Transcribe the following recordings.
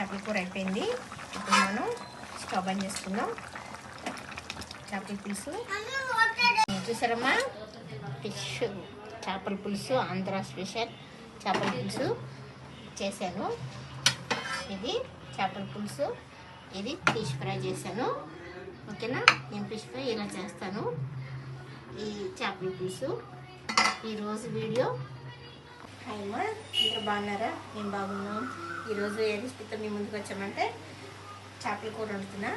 చేపల కూర అయిపోయింది. ఇప్పుడు మనం స్టవ్ ఆన్ చేసుకుందాం. చేపల పులుసు చూసారమ్మా, ఫిష్ చేపల పులుసు ఆంధ్ర స్పెషల్ చేపల పులుసు చేశాను. ఇది చేపల పులుసు, ఇది ఫిష్ ఫ్రై చేశాను. ఓకేనా, నేను ఫిష్ ఫ్రై ఇలా చేస్తాను. ఈ చేపల పులుసు ఈరోజు వీడియో. హాయ్ అమ్మా, అందరూ బాగున్నారా? నేను బాగున్నాం. ఈరోజు ఏ రెసిపీతో మీ ముందుకు వచ్చామంటే చేపల కూర వండుతున్నా.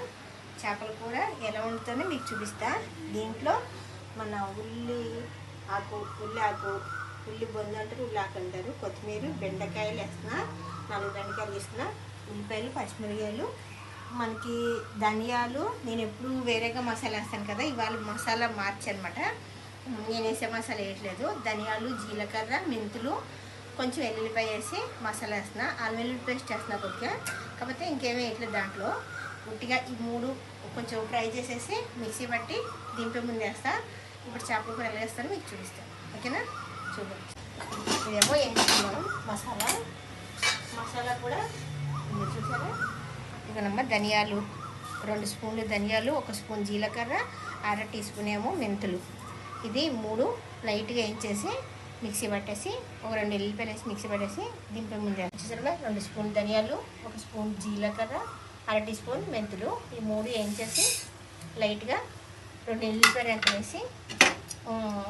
చేపల కూర ఎలా వండుతానో మీకు చూపిస్తా. దీంట్లో మన ఉల్లి ఆకు, ఉల్లి బొందు అంటారు, ఉల్లి ఆకు అంటారు, కొత్తిమీర, బెండకాయలు వేస్తున్నా, 4 బెండకాయలు వేస్తున్నా, ఉల్లిపాయలు, పచ్చిమిరకాయలు, మనకి ధనియాలు. నేను ఎప్పుడు వేరేగా మసాలా వేస్తాను కదా, ఇవాళ మసాలా మార్చనమాట. నేను వేసే మసాలా వేయట్లేదు. ధనియాలు, జీలకర్ర, మెంతులు, కొంచెం వెల్లుల్లిపాయ వేసి మసాలా వేస్తున్నా. అల్లం వెల్లుల్లి పేస్ట్ వేస్తున్నా కొద్దిగా, కాకపోతే ఇంకేమీ వేయట్లేదు దాంట్లో. ఉట్టిగా ఈ 3 కొంచెం ఫ్రై చేసేసి మిక్సీ పట్టి దింపే ముందు వేస్తా. ఇప్పుడు చేపల కూర ఎలా వేస్తానో మీకు చూపిస్తాను. ఓకేనా, చూడండి. ఇదేమో వేసుకున్నాం మసాలా కూడా మీరు చూసారా. ఇదనమ్మా ధనియాలు, 2 స్పూన్లు ధనియాలు, 1 స్పూన్ జీలకర్ర, 1/2 టీ స్పూన్ ఏమో మెంతులు. ఇది 3 లైట్గా వేయించేసి మిక్సీ పట్టేసి 2 ఎల్లిపాయలు వేసి మిక్సీ పట్టేసి దింపే ముందు చూసారా. 2 స్పూన్ ధనియాలు, 1 స్పూన్ జీలకర్ర, 1/2 టీ స్పూన్ మెంతులు, ఈ 3 వేయించేసి లైట్గా 2 ఎల్లిపాయలు ఎంత వేసి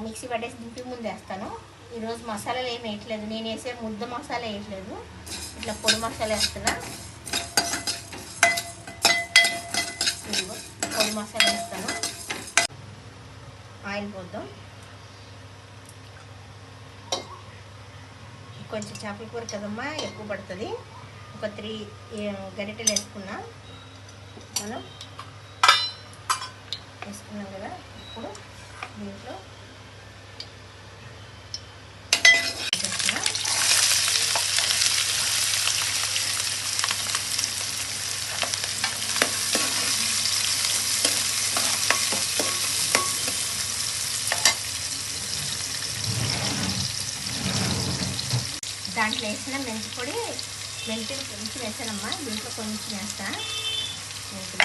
మిక్సీ పట్టేసి దింపి ముందు వేస్తాను. ఈరోజు మసాలాలు ఏమి వేయట్లేదు, నేను వేసే ముద్ద మసాలా వేయట్లేదు, ఇట్లా పొడి మసాలా వేస్తున్నా. పొడి మసాలా వేస్తాను. ఆయిల్ పోద్దాం. కొంచెం చేపల కూర కదమ్మా, ఎక్కువ పడుతుంది. ఒక 3 గరిటెలు వేసుకున్నా. మనం వేసుకున్నాం కదా, ఇప్పుడు దీంట్లో దాంట్లో వేసిన మెంతి పొడి, మెంతులు కొంచెం వేసానమ్మా. దీంట్లో కొంచెం వేస్తా మెంతి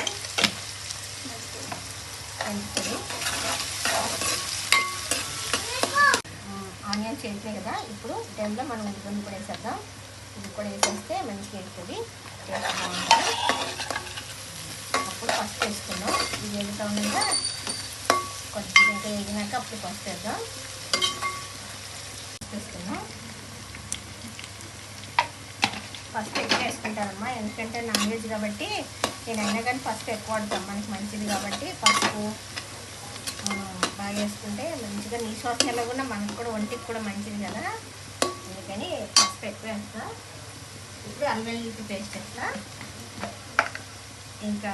పొడి. ఆనియన్స్ వేసినాయి కదా, ఇప్పుడు టైంలో మనం ఉల్లిగడ్డ కూడా వేసేద్దాం. ఇది కూడా వేసేస్తే మంచిగా వేస్తుంది, టేస్ట్ బాగుంటుంది. అప్పుడు ఫస్ట్ వేసుకుందాం. ఇది వేగుతూ ఉండగా కొంచెం ఇంకా వేగినాక అప్పుడు ఫస్ట్ వేద్దాం. వేసుకుందాం. ఫస్ట్ ఎక్కువ వేసుకుంటానమ్మా, ఎందుకంటే నాన్ వెజ్ కాబట్టి. నేను అయినా కానీ ఫస్ట్ ఎక్కువ వాడతాం, మనకి మంచిది కాబట్టి. పసుపు బాగా వేసుకుంటే మంచిగా నీసు వాసన ఎలాగున్నా మనకు కూడా ఒంటికి కూడా మంచిది కదా, అందుకని ఫస్ట్ ఎక్కువ వేస్తా. ఇప్పుడు అల్లం వెల్లుల్లి పేస్ట్ వేస్తా. ఇంకా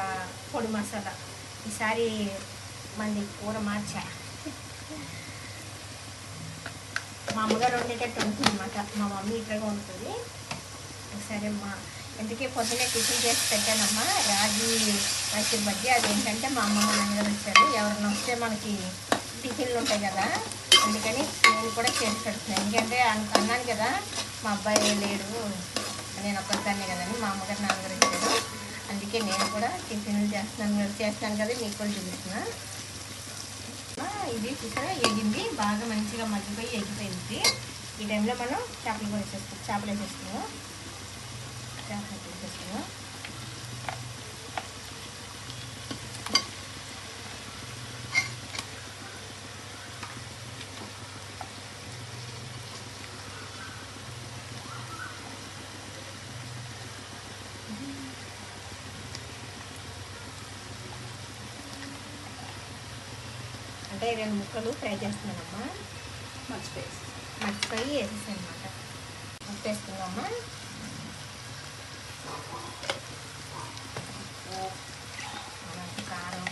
పొడి మసాలా. ఈసారి మంది కూర మార్చా, మా అమ్మగారు వండేటట్టు ఉంటుంది అన్నమాట. మా మమ్మీ ఇట్లాగా ఉంటుంది. సరే అమ్మా, ఎందుకే పొద్దున్నే టిఫిన్ చేసి పెట్టానమ్మా, రాగి మైసూర్ బజ్జీ. అదేంటంటే మా అమ్మమ్మ నాన్నగారు వచ్చారు, ఎవరైనా వస్తే మనకి టిఫిన్లు ఉంటాయి కదా, అందుకని నేను కూడా చేసి పెడుతున్నాను. ఎందుకంటే అన్నాను కదా మా అబ్బాయి లేడు, నేను ఒక్కదాన్నే కదని, మా అమ్మగారు నాన్నగారు వచ్చారు, అందుకే నేను కూడా టిఫిన్లు చేస్తున్నాను కదా, మీకు కూడా చూపిస్తున్నా. ఇది చూసారా, ఎగింది బాగా, మంచిగా మగ్గిపోయి ఎగిపోయింది. ఈ టైంలో మనం చేపలు కూడా వేసేసుకుంటాం. చేపలు వేసేసుకున్నాం. అంటే 2 ముక్కలు ఫ్రై చేస్తున్నానమ్మా. మర్చిపోయి వేసేసాను అనమాట. ఉప్పు వేసుకున్నామా, కారం,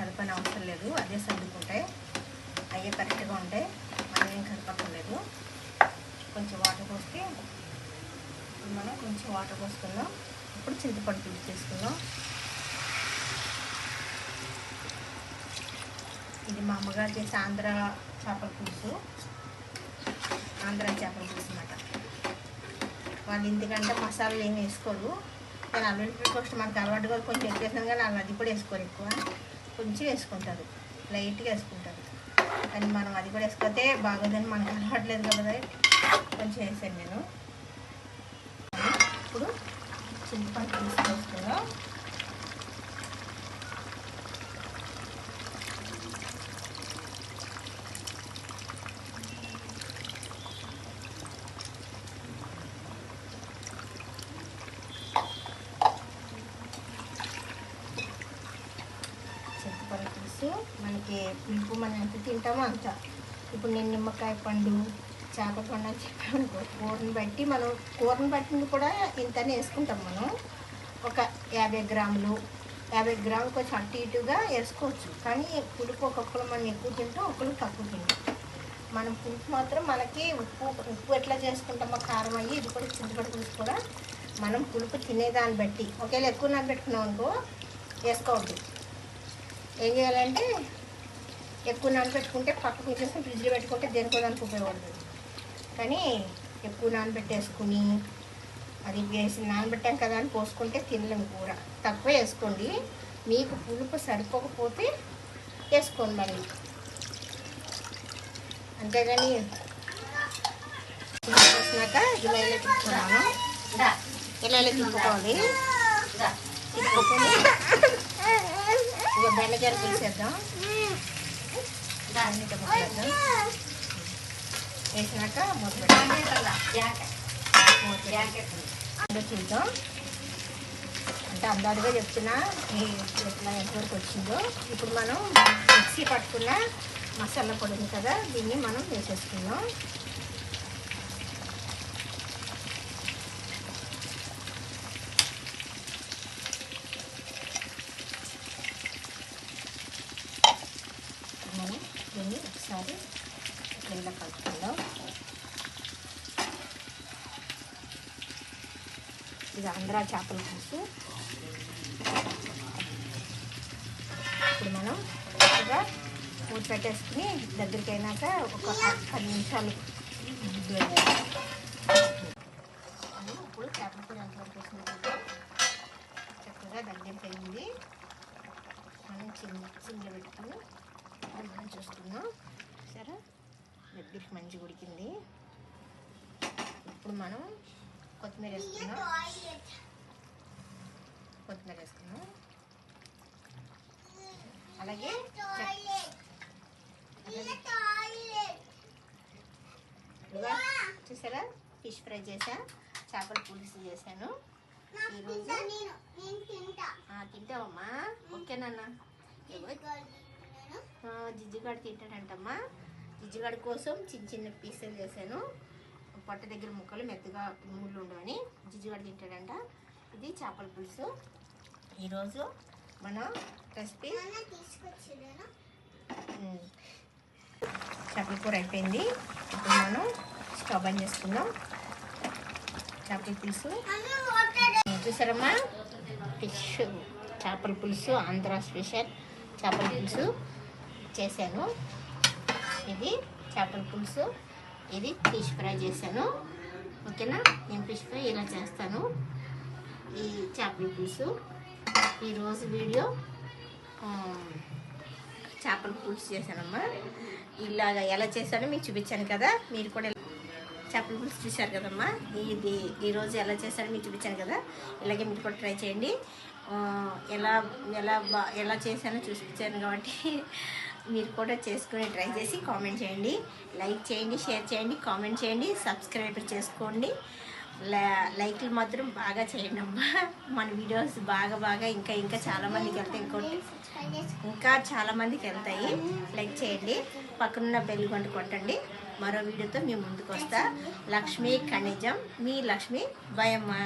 కలపని అవసరం లేదు, అదే సర్దుకుంటాయి, అయ్యే కరెక్ట్గా ఉంటాయి, మనం ఏం కలపక్కర్లేదు. కొంచెం వాటర్ పోస్తే మనం కొంచెం వాటర్ పోసుకుందాం. ఇప్పుడు చింతపండు పులుసు తీసుకుందాం. ఇది మా అమ్మగారు చేసే ఆంధ్ర చేపల పులుసు అన్నమాట. వాళ్ళు ఎందుకంటే మసాలాలు ఏమి వేసుకోరు, కానీ అల్లుడి ఫస్ట్ మనకు అలవాటు కూడా కొంచెం ఎక్కువ వేసినాం, కానీ వాళ్ళు అది కూడా వేసుకోరు, ఎక్కువ కొంచెం వేసుకుంటారు, లైట్గా వేసుకుంటారు. కానీ మనం అది కూడా వేసుకుంటే బాగోదని మనకు అలవాట్లేదు కదా, కొంచెం వేసాను నేను. ఇప్పుడు చింతపండు పులుసు వేసుకుందాం. చింతపండు పులుసు మనకి పులుపు మనం ఎంత తింటామో అంత. ఇప్పుడు నేను నిమ్మకాయ పండు, చేపల పండు అని చెప్పాను, కూరని బట్టి కూడా ఇంతనే వేసుకుంటాం మనం. ఒక 50 గ్రాములు కొంచెం అటు ఇటుగా వేసుకోవచ్చు. కానీ పులుపు ఒక్కొక్కరు మనం ఎక్కువ తింటాం, ఒకరు తక్కువ తింటాం. మనం పులుపు మాత్రం మనకి ఉప్పు ఎట్లా చేసుకుంటామో కారం అయ్యి, ఇది కూడా చింతపండు పులుసు కూడా మనం పులుపు తినేదాన్ని బట్టి. ఒకవేళ ఎక్కువ నానబెట్టుకున్నాం అనుకో వేసుకోవద్దు. ఏం చేయాలంటే ఎక్కువ నానబెట్టుకుంటే పక్కకు వచ్చేసి ఫ్రిడ్జ్లో పెట్టుకుంటే దేనికో దానికి ఉపయోగపడుతుంది. కానీ ఎక్కువ నానబెట్టేసుకుని అది వేసి నానబెట్టాం కదా అని పోసుకుంటే తినలేము కూర. తక్కువ వేసుకోండి, మీకు పులుపు సరిపోకపోతే వేసుకోండి మళ్ళీ, అంతేగాని పోసినాక ఇలా తిప్పుకున్నాను. ఇలా తిప్పుకోవాలి. తిప్పుకొని ఇక బెండకాయ తీసేద్దాం. వేసినాక మూత చూద్దాం. అంటే అందాడుగా చెప్తున్నా ఎట్లా ఎంతవరకు వచ్చిందో. ఇప్పుడు మనం మిక్సీ పట్టుకున్న మసాలా పొడి ఉంది కదా, దీన్ని మనం వేసేసుకుందాం. మనం దీన్ని ఒకసారి ఇలా కలుపుకుందాం. ఇది ఆంధ్ర చేపల పులుసు. ఇప్పుడు మనం చక్కగా మూత పెట్టేసుకుని దగ్గరికి అయినాక ఒక 10 నిమిషాలు ఇప్పుడు చేపల కూర ఎంతవరకు వస్తుంది చక్కగా దగ్గరికి అయింది. మనం చిన్న పెట్టుకుని మనం చూస్తున్నాం. సరే, దగ్గరికి మంచిగా ఉడికింది. ఇప్పుడు మనం కొత్తిమీర వేసుకున్నాం. అలాగే చూసారా, ఫిష్ ఫ్రై చేసా, చేపల పులుసు చేశాను ఈరోజు. తింటావమ్మా? ఓకేనన్నా. జిజ్జిగాడు తింటాడంటమ్మా. జిజ్జిగాడి కోసం చిన్న పీసులు చేశాను. పొట్ట దగ్గర ముక్కలు మెత్తగా ముళ్ళు ఉండవని జిజ్జిగాడు తింటాడంట. ఇది చేపల పులుసు. ఈరోజు మనం రెసిపీ చేపల కూర అయిపోయింది. ఇప్పుడు మనం స్టవ్ ఆన్ చేసుకుందాం. చేపల పులుసు చూసారమ్మా, ఫిష్ చేపల పులుసు ఆంధ్ర స్పెషల్ చేపల పులుసు చేశాను. ఇది చేపల పులుసు, ఇది ఫిష్ ఫ్రై చేశాను. ఓకేనా, నేను ఫిష్ ఫ్రై ఇలా చేస్తాను. ఈ చేపల పులుసు ఈరోజు వీడియో చేపల పులుసు చేశానమ్మా. ఇలాగ ఎలా చేశానో మీకు చూపించాను కదా, మీరు కూడా చేపల పులుసు చూశారు కదమ్మా. ఇది ఈరోజు ఎలా చేశానో మీకు చూపించాను కదా, ఇలాగే మీరు కూడా ట్రై చేయండి. ఎలా చేశానో చూపించాను కాబట్టి మీరు కూడా చేసుకుని ట్రై చేసి కామెంట్ చేయండి, లైక్ చేయండి, షేర్ చేయండి, కామెంట్ చేయండి, సబ్స్క్రైబ్ చేసుకోండి. లైక్లు మాత్రం బాగా చేయండి అమ్మా. మన వీడియోస్ బాగా ఇంకా చాలామందికి వెళ్తాయి, ఇంకా చాలామందికి వెళ్తాయి. లైక్ చేయండి, పక్కనున్న బెల్ గంట కొట్టండి. మరో వీడియోతో మీ ముందుకు వస్తా. లక్ష్మీ ఖనిజం, మీ లక్ష్మి. బాయ్ అమ్మా.